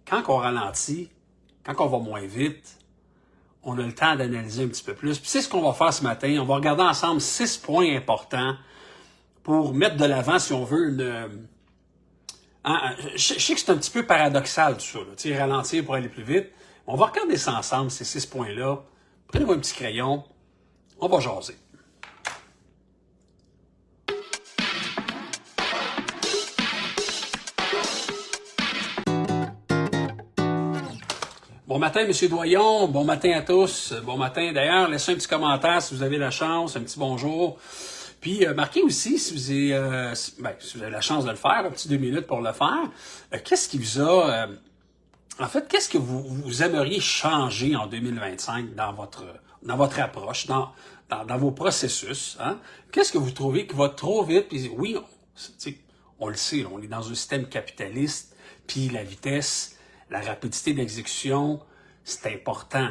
quand on ralentit, quand on va moins vite, on a le temps d'analyser un petit peu plus. Puis c'est ce qu'on va faire ce matin. On va regarder ensemble 6 points importants pour mettre de l'avant, si on veut, je sais que c'est un petit peu paradoxal tout ça, là, ralentir pour aller plus vite. On va regarder ça ensemble, ces 6 points-là. Prenez-vous un petit crayon. On va jaser. Bon matin, M. Doyon. Bon matin à tous. Bon matin. D'ailleurs, laissez un petit commentaire si vous avez la chance, un petit bonjour. Puis, marquez aussi si vous avez, si vous avez la chance de le faire, un petit 2 minutes pour le faire. Qu'est-ce qui vous a... en fait, qu'est-ce que vous aimeriez changer en 2025 dans votre approche, dans vos processus? Hein? Qu'est-ce que vous trouvez qui va trop vite? Puis oui, on le sait, on est dans un système capitaliste, puis la vitesse, la rapidité d'exécution, c'est important.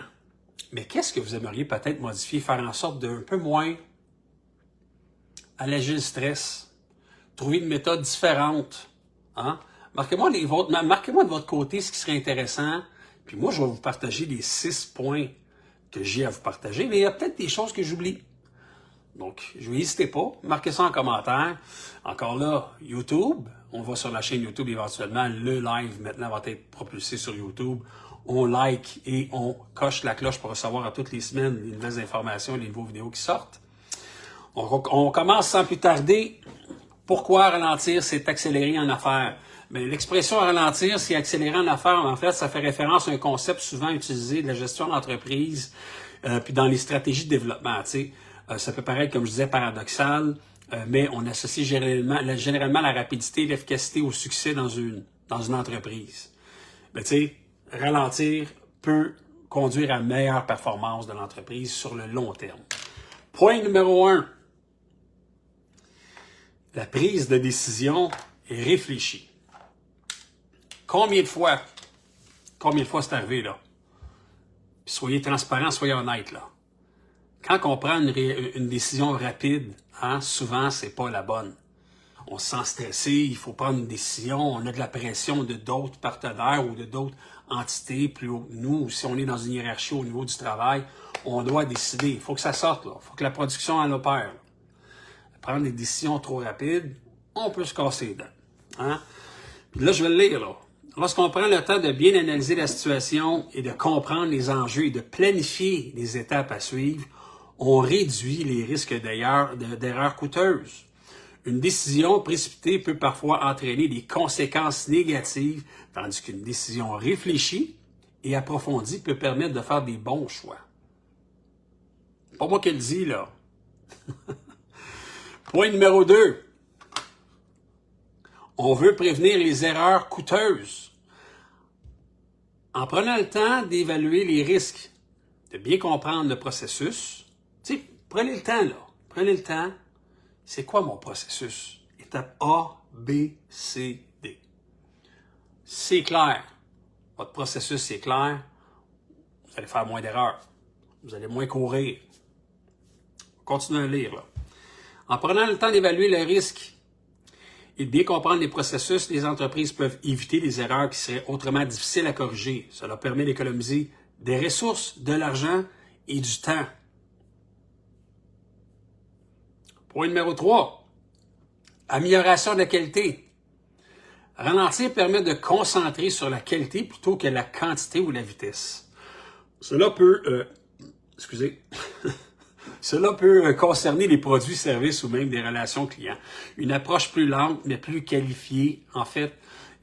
Mais qu'est-ce que vous aimeriez peut-être modifier, faire en sorte d'un peu moins alléger le stress, trouver une méthode différente? Hein? Marquez-moi de votre côté ce qui serait intéressant, puis moi, je vais vous partager les 6 points que j'ai à vous partager, mais il y a peut-être des choses que j'oublie. Donc, n'hésitez pas, marquez ça en commentaire. Encore là, YouTube, on va sur la chaîne YouTube éventuellement, le live maintenant va être propulsé sur YouTube. On like et on coche la cloche pour recevoir à toutes les semaines les nouvelles informations, les nouvelles vidéos qui sortent. On commence sans plus tarder. Pourquoi ralentir, c'est accélérer en affaires? Mais l'expression ralentir, c'est accélérer en affaires. En fait, ça fait référence à un concept souvent utilisé de la gestion d'entreprise, puis dans les stratégies de développement. Ça peut paraître, comme je disais, paradoxal, mais on associe généralement la rapidité et l'efficacité au succès dans une entreprise. Mais ralentir peut conduire à une meilleure performance de l'entreprise sur le long terme. Point numéro 1. La prise de décision est réfléchie. Combien de fois c'est arrivé, là? Puis soyez transparent, soyez honnête, là. Quand on prend une décision rapide, hein, souvent, c'est pas la bonne. On se sent stressé, il faut prendre une décision, on a de la pression de d'autres partenaires ou de d'autres entités plus haut que nous. Si on est dans une hiérarchie au niveau du travail, on doit décider. Il faut que ça sorte, là. Il faut que la production en opère. Prendre des décisions trop rapides, on peut se casser les dents. Hein? Puis là, je vais le lire, là. Lorsqu'on prend le temps de bien analyser la situation et de comprendre les enjeux et de planifier les étapes à suivre, on réduit les risques d'erreurs coûteuses. Une décision précipitée peut parfois entraîner des conséquences négatives, tandis qu'une décision réfléchie et approfondie peut permettre de faire des bons choix. C'est pas moi qui le dis, là. Point numéro 2. On veut prévenir les erreurs coûteuses. En prenant le temps d'évaluer les risques, de bien comprendre le processus, prenez le temps, là. Prenez le temps. C'est quoi mon processus? Étape A, B, C, D. C'est clair. Votre processus est clair. Vous allez faire moins d'erreurs. Vous allez moins courir. Continuez à lire, là. En prenant le temps d'évaluer le risque et de bien comprendre les processus, les entreprises peuvent éviter les erreurs qui seraient autrement difficiles à corriger. Cela permet d'économiser des ressources, de l'argent et du temps. Point numéro 3. Amélioration de la qualité. Ralentir permet de concentrer sur la qualité plutôt que la quantité ou la vitesse. Cela peut... Cela peut concerner les produits, services ou même des relations clients. Une approche plus lente, mais plus qualifiée, en fait,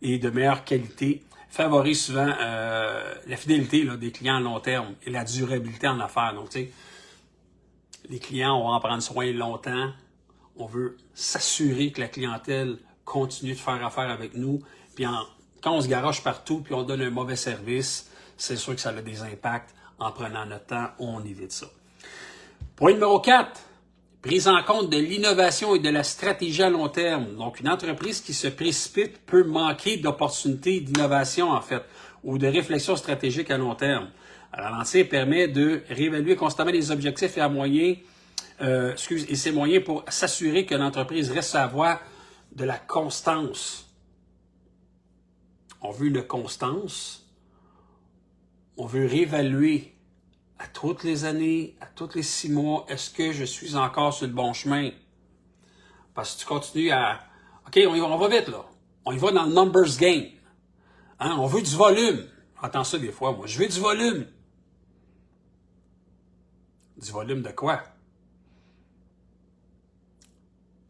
et de meilleure qualité, favorise souvent la fidélité là, des clients à long terme et la durabilité en affaires. Donc, les clients, on va en prendre soin longtemps. On veut s'assurer que la clientèle continue de faire affaire avec nous. Puis quand on se garoche partout puis on donne un mauvais service, c'est sûr que ça a des impacts. En prenant notre temps, on évite ça. Point numéro 4, prise en compte de l'innovation et de la stratégie à long terme. Donc, une entreprise qui se précipite peut manquer d'opportunités d'innovation, en fait, ou de réflexion stratégique à long terme. Ralentir permet de réévaluer constamment les objectifs et ses moyens pour s'assurer que l'entreprise reste sur la voie de la constance. On veut une constance on veut réévaluer à toutes les années, à tous les 6 mois, est-ce que je suis encore sur le bon chemin? Parce que tu continues à... OK, on va vite, là. On y va dans le numbers game. Hein? On veut du volume. J'entends ça des fois, moi. Je veux du volume. Du volume de quoi?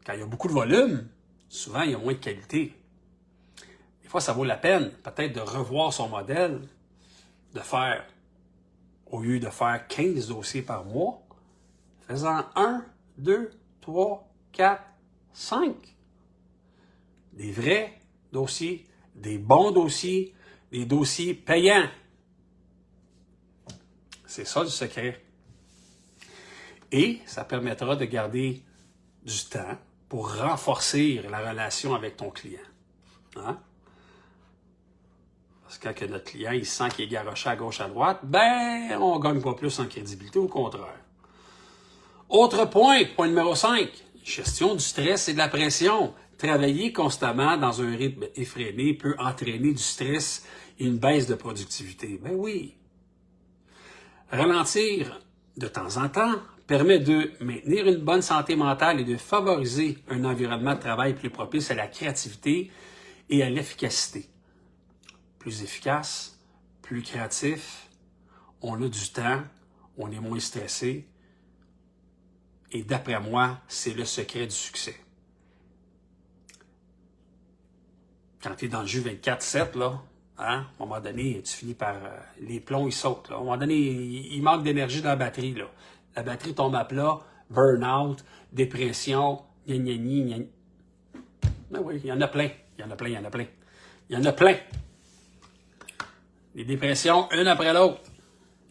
Quand il y a beaucoup de volume, souvent, il y a moins de qualité. Des fois, ça vaut la peine, peut-être, de revoir son modèle, de faire, au lieu de faire 15 dossiers par mois, faisant 1, 2, 3, 4, 5. Des vrais dossiers, des bons dossiers, des dossiers payants. C'est ça le secret. Et ça permettra de garder du temps pour renforcer la relation avec ton client. Hein? Parce que quand notre client il sent qu'il est garoché à gauche, à droite, ben, on ne gagne pas plus en crédibilité, au contraire. Autre point numéro 5, gestion du stress et de la pression. Travailler constamment dans un rythme effréné peut entraîner du stress et une baisse de productivité. Ben oui. Ralentir de temps en temps permet de maintenir une bonne santé mentale et de favoriser un environnement de travail plus propice à la créativité et à l'efficacité. Plus efficace, plus créatif, on a du temps, on est moins stressé. Et d'après moi, c'est le secret du succès. Quand tu es dans le jus 24/7, là, hein, à un moment donné, tu finis par... les plombs, ils sautent. Là. À un moment donné, il manque d'énergie dans la batterie. Là. La batterie tombe à plat, burn-out, dépression, gna gna gna gna. Ben oui, il y en a plein. Il y en a plein, il y en a plein. Il y en a plein. Les dépressions, une après l'autre.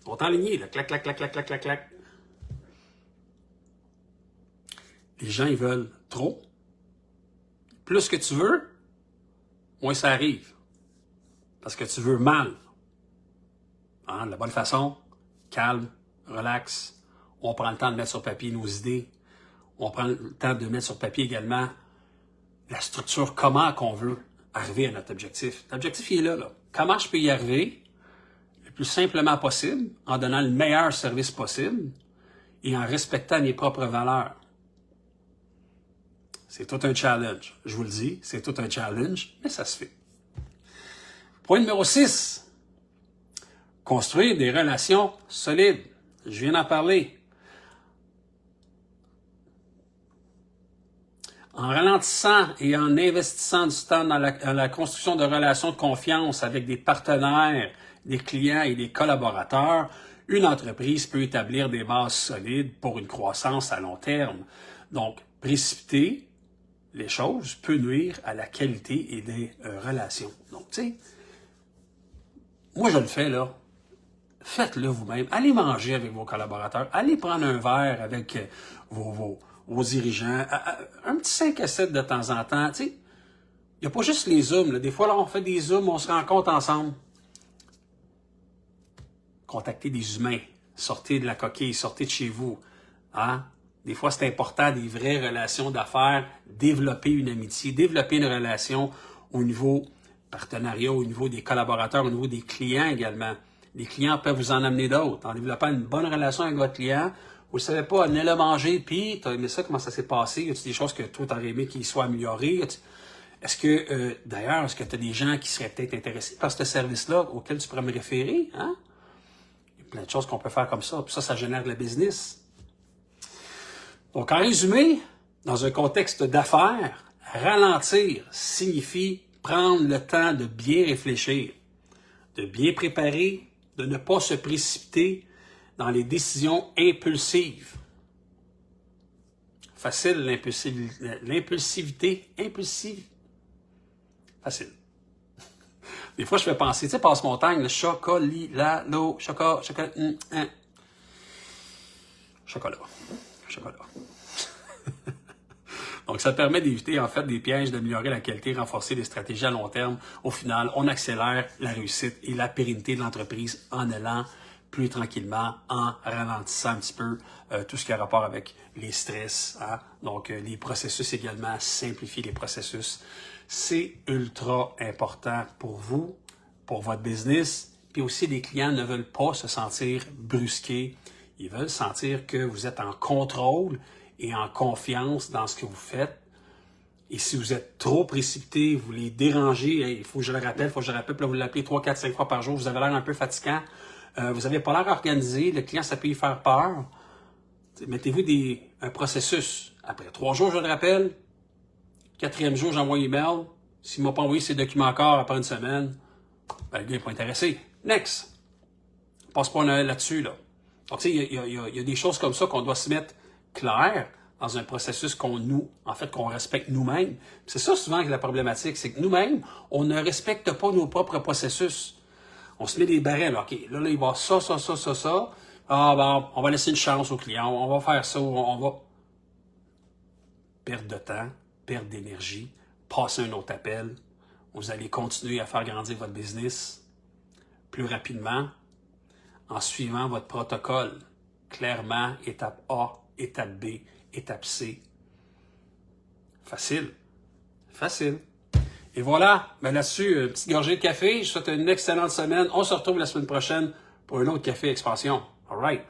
Ils sont enlignés, là. Clac, clac, clac, clac, clac, clac, clac. Les gens, ils veulent trop. Plus que tu veux, moins ça arrive. Parce que tu veux mal. Hein, de la bonne façon, calme, relax. On prend le temps de mettre sur papier nos idées. On prend le temps de mettre sur papier également la structure, comment qu'on veut arriver à notre objectif. L'objectif, il est là, là. Comment je peux y arriver le plus simplement possible, en donnant le meilleur service possible et en respectant mes propres valeurs. C'est tout un challenge. Je vous le dis, c'est tout un challenge, mais ça se fait. Point numéro 6. Construire des relations solides. Je viens d'en parler. En ralentissant et en investissant du temps dans la construction de relations de confiance avec des partenaires, des clients et des collaborateurs, une entreprise peut établir des bases solides pour une croissance à long terme. Donc, précipiter les choses peut nuire à la qualité et des relations. Donc, tu sais, moi je le fais là. Faites-le vous-même. Allez manger avec vos collaborateurs. Allez prendre un verre avec vos dirigeants. Un petit 5 à 7 de temps en temps. Tu sais, il n'y a pas juste les Zooms. Là. Des fois, là, on fait des Zooms, on se rencontre ensemble. Contactez des humains. Sortez de la coquille, sortez de chez vous. Hein? Des fois, c'est important, des vraies relations d'affaires. Développer une amitié, développer une relation au niveau partenariat, au niveau des collaborateurs, au niveau des clients également. Les clients peuvent vous en amener d'autres. En développant une bonne relation avec votre client, vous ne savez pas, venez le manger, puis tu as aimé ça, comment ça s'est passé? Y a-t-il des choses que toi, tu aurais aimé qu'ils soient améliorées? Est-ce que, d'ailleurs, est-ce que tu as des gens qui seraient peut-être intéressés par ce service-là auquel tu pourrais me référer? Hein? Il y a plein de choses qu'on peut faire comme ça, puis ça génère de la business. Donc, en résumé, dans un contexte d'affaires, ralentir signifie prendre le temps de bien réfléchir, de bien préparer, de ne pas se précipiter dans les décisions impulsives. Facile, l'impulsivité. Impulsive. Facile. Des fois, je fais penser, tu sais, passe-montagne, le chocolat, l'eau, chocolat. Donc, ça permet d'éviter, en fait, des pièges, d'améliorer la qualité, renforcer les stratégies à long terme. Au final, on accélère la réussite et la pérennité de l'entreprise en allant plus tranquillement, en ralentissant un petit peu tout ce qui a rapport avec les stress. Hein? Donc, les processus également, simplifier les processus. C'est ultra important pour vous, pour votre business Puis aussi, les clients ne veulent pas se sentir brusqués. Ils veulent sentir que vous êtes en contrôle et en confiance dans ce que vous faites. Et si vous êtes trop précipité, vous les dérangez, il faut que je le rappelle, puis là, vous l'appelez 3, 4, 5 fois par jour, vous avez l'air un peu fatigant, vous n'avez pas l'air organisé, le client, ça peut lui faire peur. Mettez-vous un processus. Après 3 jours, je le rappelle. 4e jour, j'envoie un email. S'il ne m'a pas envoyé ses documents encore après une semaine, ben, le gars n'est pas intéressé. Next. Passe pas là-dessus, là. Donc, tu sais, il y a des choses comme ça qu'on doit se mettre clair dans un processus qu'on respecte nous-mêmes. C'est ça souvent que la problématique, c'est que nous-mêmes, on ne respecte pas nos propres processus. On se met des barèmes, là. OK, là, il va ça. Ah, ben, on va laisser une chance au client, on va faire ça, on va perdre de temps, perdre d'énergie, passer un autre appel. Vous allez continuer à faire grandir votre business plus rapidement en suivant votre protocole. Clairement, étape A, étape B, étape C. Facile. Et voilà, ben là-dessus, une petite gorgée de café. Je vous souhaite une excellente semaine. On se retrouve la semaine prochaine pour un autre café expansion. All right.